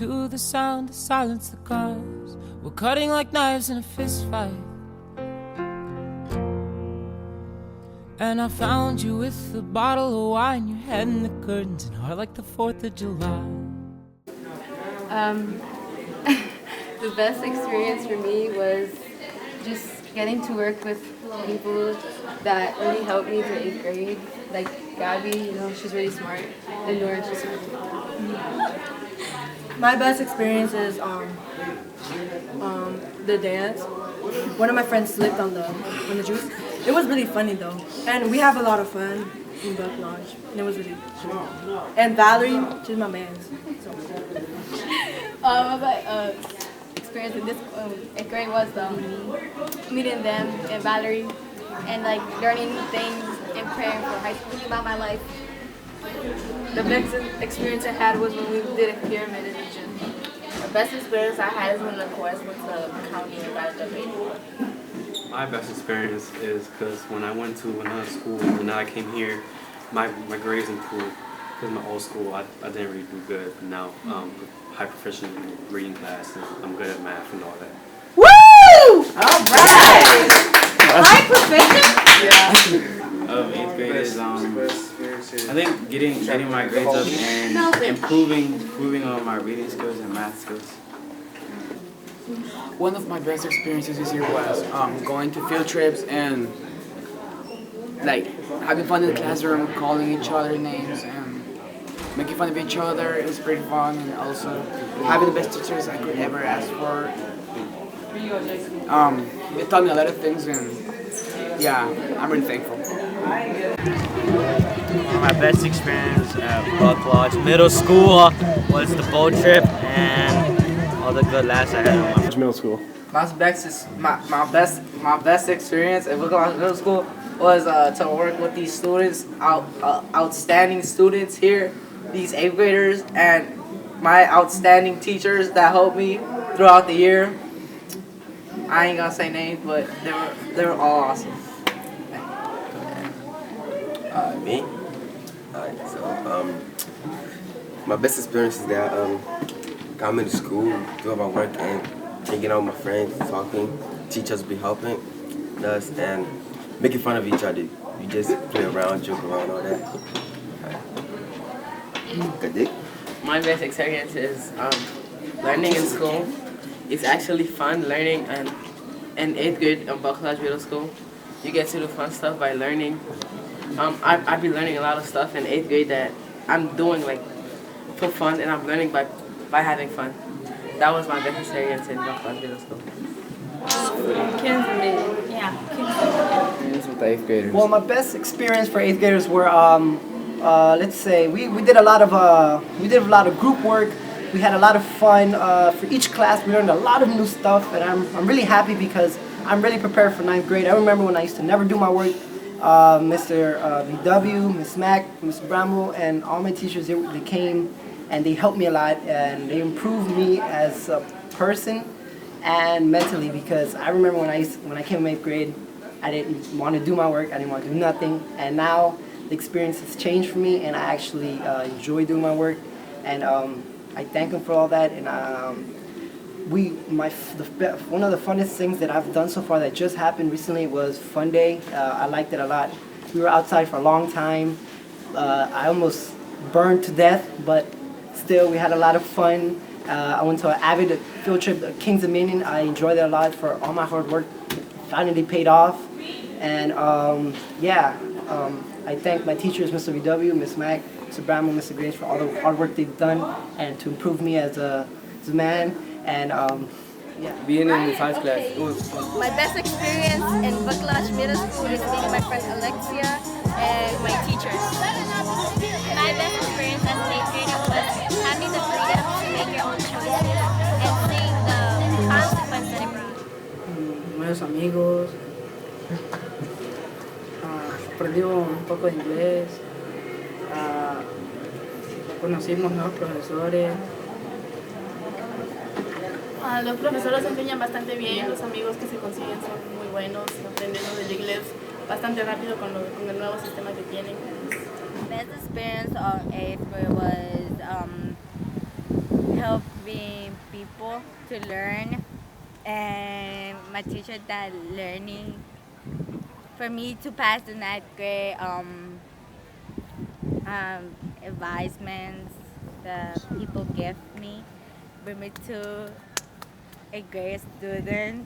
to the sound to silence the cars. We're cutting like knives in a fist fight. And I found you with a bottle of wine, your head in the curtains and heart like the 4th of July. The best experience for me was just getting to work with people that really helped me through 8th grade. Like Gabby, she's really smart, and Nora, she's smart too. My best experience is the dance. One of my friends slipped on the juice. It was really funny though, and we have a lot of fun in Buck Lodge, and it was really cool. And Valerie, she's my man. So. My experience in this 8th grade was meeting them and Valerie, and like learning new things and preparing for high school, thinking about my life. The best experience I had was when we did a pyramid in the gym. The best experience I had is when the chorus went to the county and got a W. My best experience is because when I went to another school and now I came here, my grades improved. Because my old school, I didn't really do good, but now high proficient in reading class and I'm good at math and all that. Woo! All right! High proficient? Of 8th grade is I think getting my grades up and improving on my reading skills and math skills. One of my best experiences this year was going to field trips and like having fun in the classroom, calling each other names and making fun of each other. It was pretty fun, and also having the best teachers I could ever ask for. They taught me a lot of things, and yeah, I'm really thankful. My best experience at Buck Lodge Middle School was the boat trip and all the good laughs I had on my middle school. My best experience at Buck Lodge Middle School was to work with these students, outstanding students here, these 8th graders, and my outstanding teachers that helped me throughout the year. I ain't gonna say names, but they were all awesome. Me? My best experience is that coming to school, doing my work, and hanging out with my friends, talking, teachers be helping us, and making fun of each other. We just play around, joke around, all that. Good day. My best experience is learning in school. It's actually fun learning in 8th grade in Buck Lodge Middle School. You get to do fun stuff by learning. I've been learning a lot of stuff in 8th grade that I'm doing like for fun, and I'm learning by having fun. That was my best experience in Buck Lodge Middle School. Experience with the 8th graders. Well, my best experience for 8th graders were let's say we did a lot of group work. We had a lot of fun. For each class, we learned a lot of new stuff, and I'm really happy because I'm really prepared for 9th grade. I remember when I used to never do my work. Mr. VW, Ms. Mack, Mr. Bramwell, and all my teachers, they came and they helped me a lot, and they improved me as a person and mentally, because I remember when I came in 8th grade, I didn't want to do my work, I didn't want to do nothing, and now the experience has changed for me, and I actually enjoy doing my work, and I thank them for all that, and one of the funnest things that I've done so far that just happened recently was Fun Day. I liked it a lot. We were outside for a long time. I almost burned to death, but still we had a lot of fun. I went to an avid field trip to Kings Dominion. I enjoyed it a lot for all my hard work. Finally paid off. And I thank my teachers, Mr. VW, Ms. Mack, Mr. Bramwell, Mr. Grace, for all the hard work they've done and to improve me as a man. And being in the science class, it was fun. My best experience in Buck Lodge Middle School is meeting my friend Alexia and my teachers. My best experience as an 8th grader was having the freedom to make your own choices and seeing the consequence that it brought. Buenos amigos. Aprendimos un poco de inglés. Conocimos nuevos profesores. Los profesores enseñan bastante bien, los amigos que se consiguen son muy buenos, aprendiendo del inglés bastante rápido con el nuevo sistema que tienen. Best experience on 8th grade was helping people to learn, and my teacher that learning for me to pass the ninth grade advisements that people give me, bring me to a great student.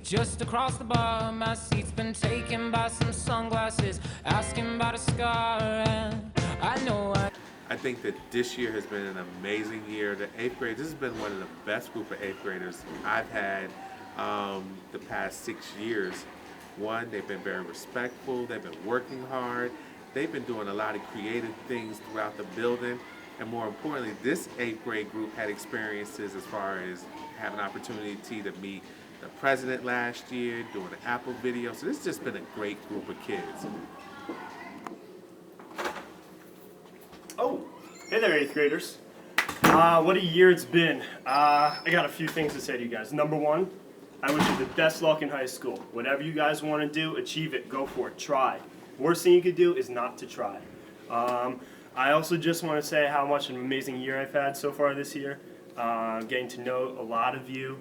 Just across the bar, my seat's been taken by some sunglasses, asking about a scar, and I know I think that this year has been an amazing year. The 8th grade, this has been one of the best group of 8th graders I've had the past 6 years. One, they've been very respectful, they've been working hard, they've been doing a lot of creative things throughout the building, and more importantly, this 8th grade group had experiences as far as having an opportunity to meet the president last year, doing an Apple video, so this has just been a great group of kids. Oh, hey there, 8th graders. What a year it's been. I got a few things to say to you guys. Number one, I wish you the best luck in high school. Whatever you guys want to do, achieve it, go for it, try. Worst thing you could do is not to try. I also just want to say how much an amazing year I've had so far this year. Getting to know a lot of you.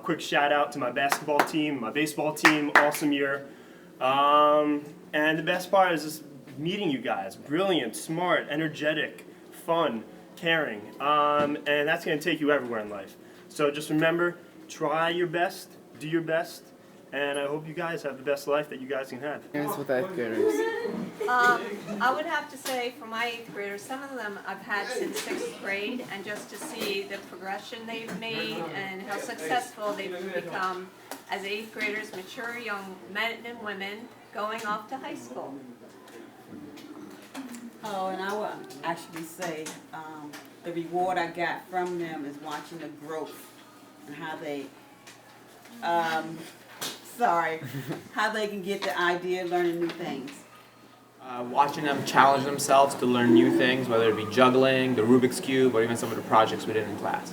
Quick shout out to my basketball team, my baseball team, awesome year. And the best part is just meeting you guys. Brilliant, smart, energetic, fun, caring. And that's going to take you everywhere in life. So just remember, try your best, do your best, and I hope you guys have the best life that you guys can have. Experience with 8th graders. I would have to say for my 8th graders, some of them I've had since 6th grade, and just to see the progression they've made and how successful they've become as 8th graders, mature young men and women going off to high school. Oh, and I would actually say the reward I got from them is watching the growth and how they, how they can get the idea of learning new things. Watching them challenge themselves to learn new things, whether it be juggling, the Rubik's Cube, or even some of the projects we did in class.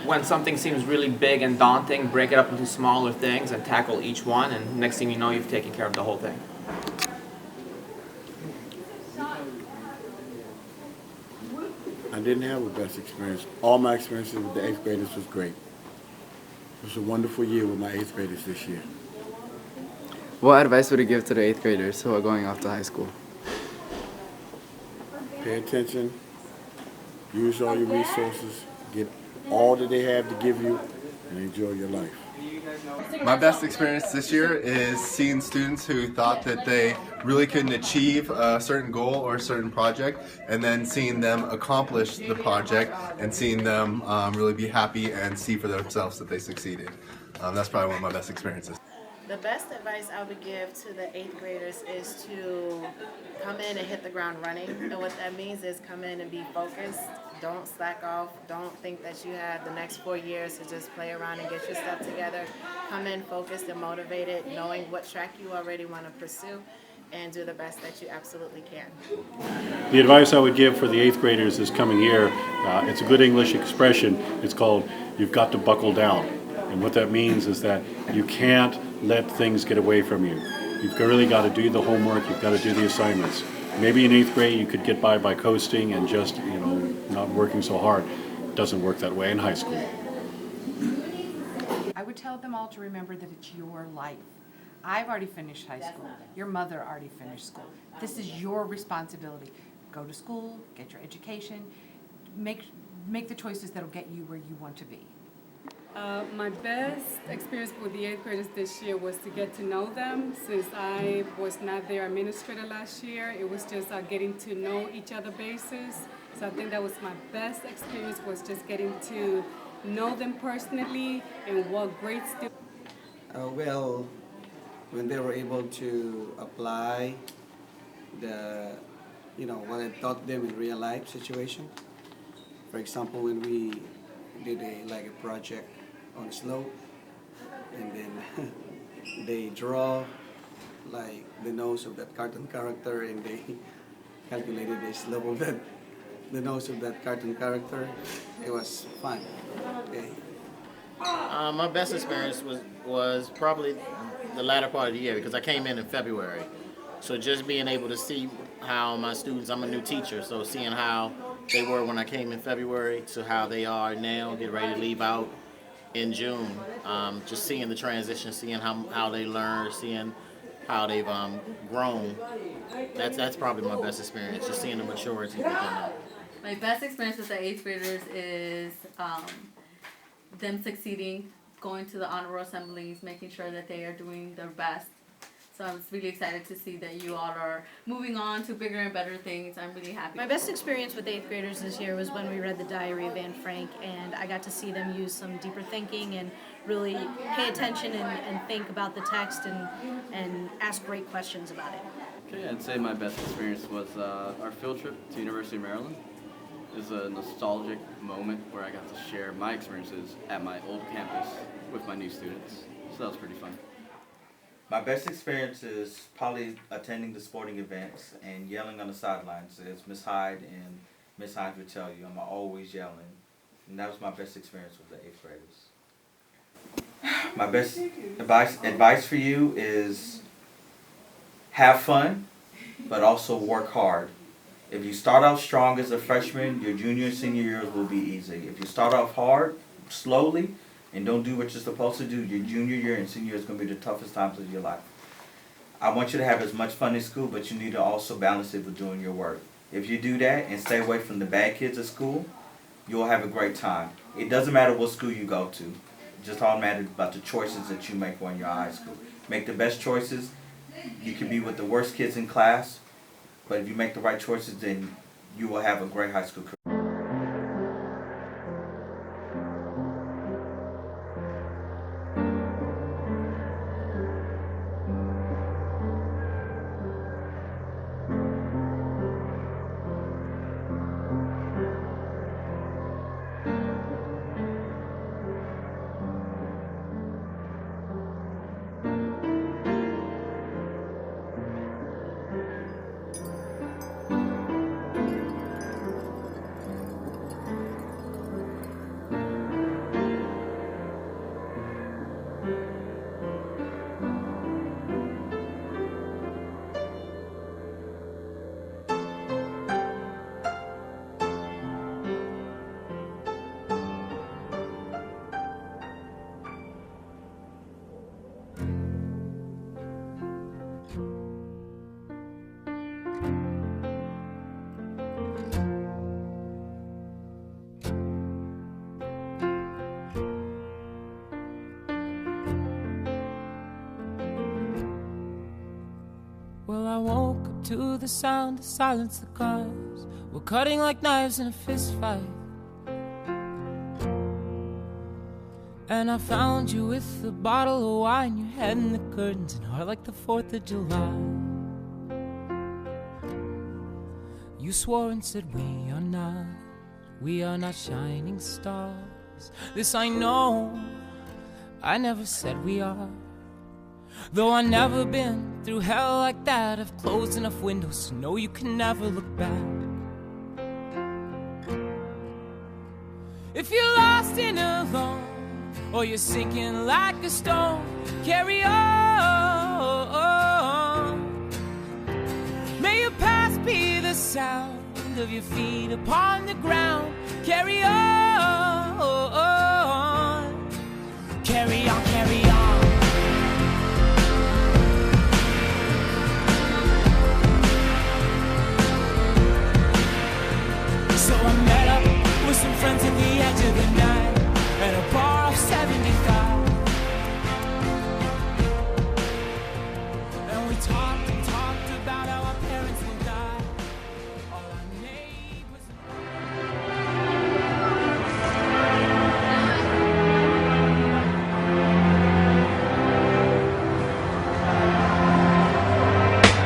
When something seems really big and daunting, break it up into smaller things and tackle each one, and next thing you know, you've taken care of the whole thing. I didn't have a best experience. All my experiences with the 8th graders was great. It was a wonderful year with my 8th graders this year. What advice would you give to the 8th graders who are going off to high school? Pay attention, use all your resources, get all that they have to give you, and enjoy your life. My best experience this year is seeing students who thought that they really couldn't achieve a certain goal or a certain project, and then seeing them accomplish the project and seeing them really be happy and see for themselves that they succeeded. That's probably one of my best experiences. The best advice I would give to the 8th graders is to come in and hit the ground running. And what that means is come in and be focused. Don't slack off. Don't think that you have the next 4 years to just play around and get your stuff together. Come in focused and motivated, knowing what track you already want to pursue, and do the best that you absolutely can. The advice I would give for the 8th graders this coming year, it's a good English expression. It's called, you've got to buckle down. And what that means is that you can't let things get away from you. You've really got to do the homework, you've got to do the assignments. Maybe in 8th grade you could get by coasting and just, not working so hard. It doesn't work that way in high school. I would tell them all to remember that it's your life. I've already finished high school. Your mother already finished school. This is your responsibility. Go to school, get your education, make the choices that'll get you where you want to be. My best experience with the 8th graders this year was to get to know them. Since I was not their administrator last year, it was just getting to know each other basis. So I think that was my best experience, was just getting to know them personally and what great students. Well, when they were able to apply what I taught them in real life situation. For example, when we did a project on slope, and then they draw like the nose of that cartoon character, and they calculated the slope of the nose of that cartoon character. It was fun. Okay. My best experience was probably the latter part of the year, because I came in February. So just being able to see how my students, I'm a new teacher, so seeing how they were when I came in February to how they are now, get ready to leave out in June. Just seeing the transition, seeing how they learn, seeing how they've grown. That's probably my best experience, just seeing the maturity within them. My best experience with the 8th graders is them succeeding, going to the honor roll assemblies, making sure that they are doing their best. So I'm really excited to see that you all are moving on to bigger and better things. I'm really happy. My best experience with 8th graders this year was when we read The Diary of Anne Frank, and I got to see them use some deeper thinking and really pay attention and think about the text and ask great questions about it. Okay, I'd say my best experience was our field trip to University of Maryland. It was a nostalgic moment where I got to share my experiences at my old campus with my new students. So that was pretty fun. My best experience is probably attending the sporting events and yelling on the sidelines, as Miss Hyde and Miss Hyde would tell you. I'm always yelling, and that was my best experience with the 8th graders. My best advice for you is have fun, but also work hard. If you start off strong as a freshman, your junior and senior years will be easy. If you start off hard, slowly, and don't do what you're supposed to do, your junior year and senior year is going to be the toughest times of your life. I want you to have as much fun in school, but you need to also balance it with doing your work. If you do that and stay away from the bad kids at school, you'll have a great time. It doesn't matter what school you go to. It just all matters about the choices that you make when you're in high school. Make the best choices. You can be with the worst kids in class, but if you make the right choices, then you will have a great high school career. Well, I woke up to the sound of silence. The cars were cutting like knives in a fist fight. And I found you with a bottle of wine, your head in the curtains and heart like the 4th of July. You swore and said we are not shining stars. This I know, I never said we are. Though I've never been through hell like that, I've closed enough windows to know you can never look back. If you're lost and alone, or you're sinking like a stone, carry on. May your past be the sound of your feet upon the ground. Carry on, carry on, carry on. So I met up with some friends at the edge of the night at a bar off 75. And we talked and talked about how our parents will die. All our neighbors.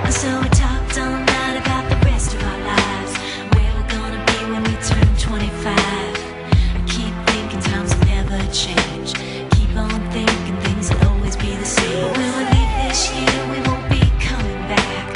So we talked all night about the rest of our lives, where we're gonna be when we turn 25. I keep thinking times will never change. Keep on thinking things will always be the same. But when we leave this year, we won't be coming back.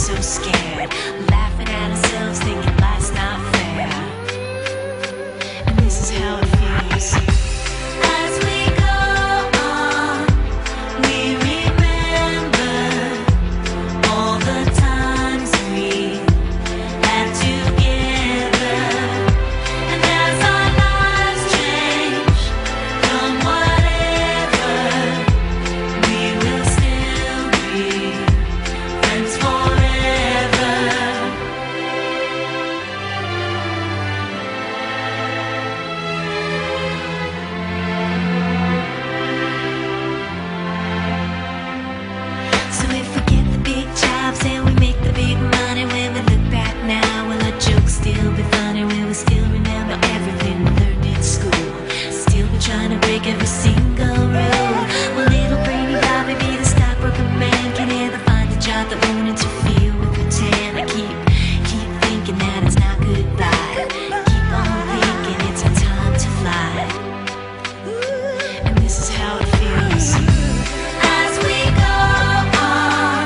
so scared, laughing at ourselves, thinking life's not fair. And this is how it feels. As we go on, we remember all the times we had together. And as our lives change from whatever, we will still be friends forever. So if we get the big jobs and we make the big money, when we look back now, will our jokes still be funny? Will we still remember everything we learned in school? Still be trying to break every single rule? Will little brainy Bobby be the stockbroker man? Can he ever find a job that won't interfere with the tan? I keep thinking that it's not goodbye. Keep on thinking it's our time to fly. And this is how it feels. As we go on,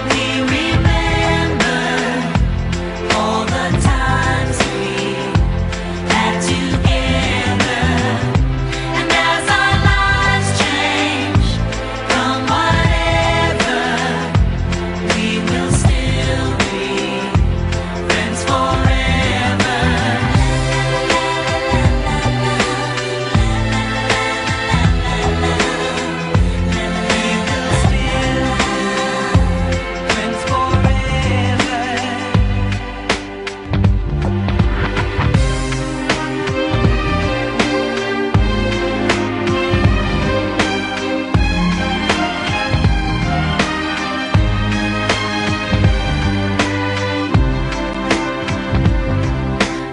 we remember all the times we had together. And as our lives change from whatever, we will still be friends forever. Friends forever.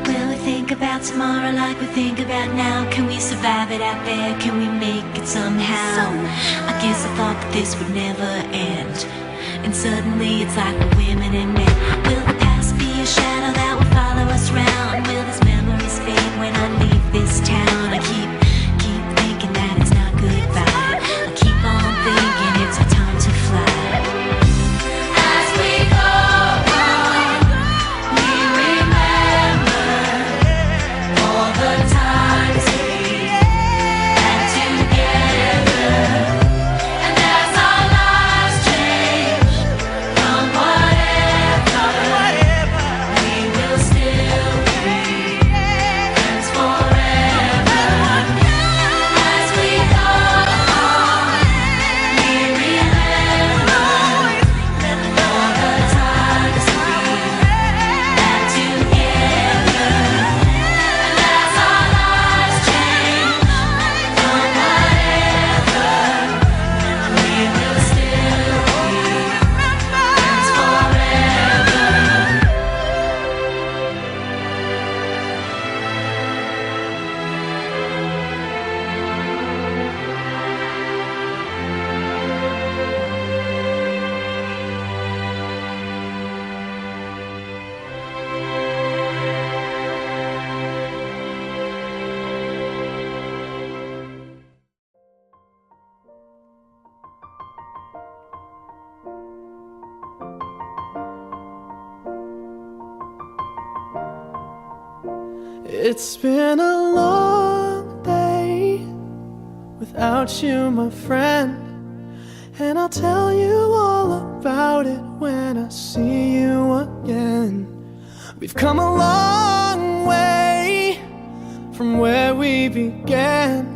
Will we think about tomorrow like we think about now? Can we survive it out there? Can we make it somehow? I guess I thought that this would never end, and suddenly it's like the women and men. Will the past be a shadow that will follow us round? Will these memories fade when I leave this town? I keep thinking that it's not goodbye. I keep on thinking it's our time to fly. As we go on, we remember all the times we had together. And as our lives change from whatever, we will still be friends forever. As we go on, we remember all the times we had together. And as our lives change from whatever, we will still be friends forever. It's been a long day without you, my friend, and I'll tell you all about it when I see you again. We've come a long way from where we began.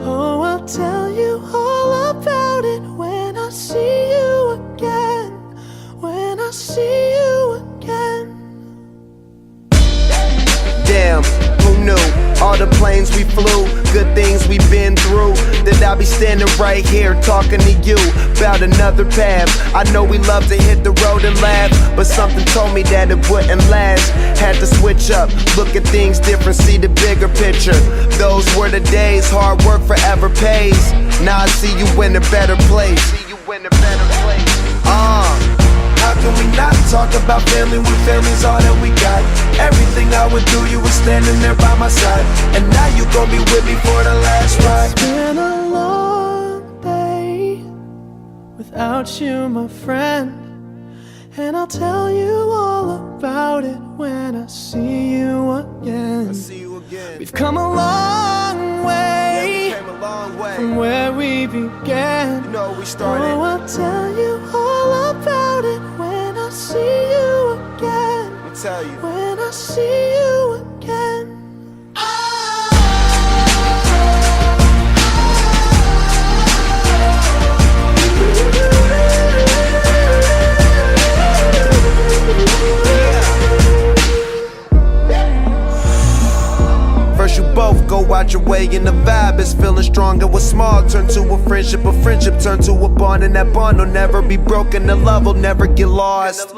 Oh, I'll tell you all about it when I see you again. When I see you again. Damn, who knew? All the planes we flew, good things we've been through, that I'll be standing right here talking to you about another path. I know we love to hit the road and laugh, but something told me that it wouldn't last. Had to switch up, look at things different, see the bigger picture. Those were the days, hard work forever pays. Now I see you in a better place. How can we not talk about family when family's all that we got? Everything I would do, you were standing there by my side, and now you gon' be with me for the last ride. It's been a long day without you, my friend, And I'll tell you all about it when I see you again. We've come a long way, from where we began. You know, we started. Oh, I'll tell you all about it when I see you again. Let me tell you. When I see you again. First you both go out your way and the vibe is feeling strong. And what's small turn to a friendship turn to a bond. And that bond will never be broken, the love will never get lost.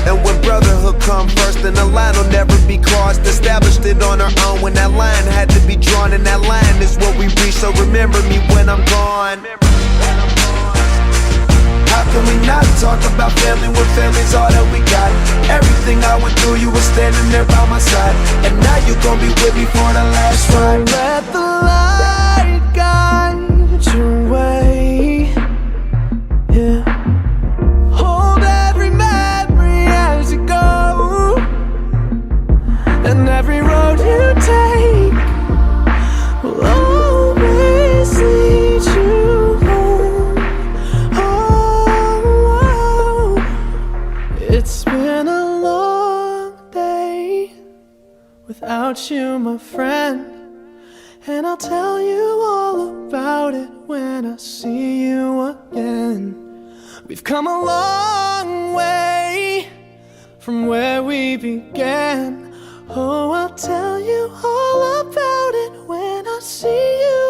And when brotherhood come first, then the line will never be crossed. Established it on our own when that line had to be drawn. And that line is what we reach, so remember me when I'm gone. How can we not talk about family when family's all that we got? Everything I went through, you were standing there by my side. And now you gon' be with me for the last ride. Let the light guide your way. Yeah. Hold every memory as you go. And every road you take will always lead you home. Oh, it's been a long day without you, my friend. And I'll tell you all about it when I see you again. We've come a long way from where we began. Oh, I'll tell you all about it when I see you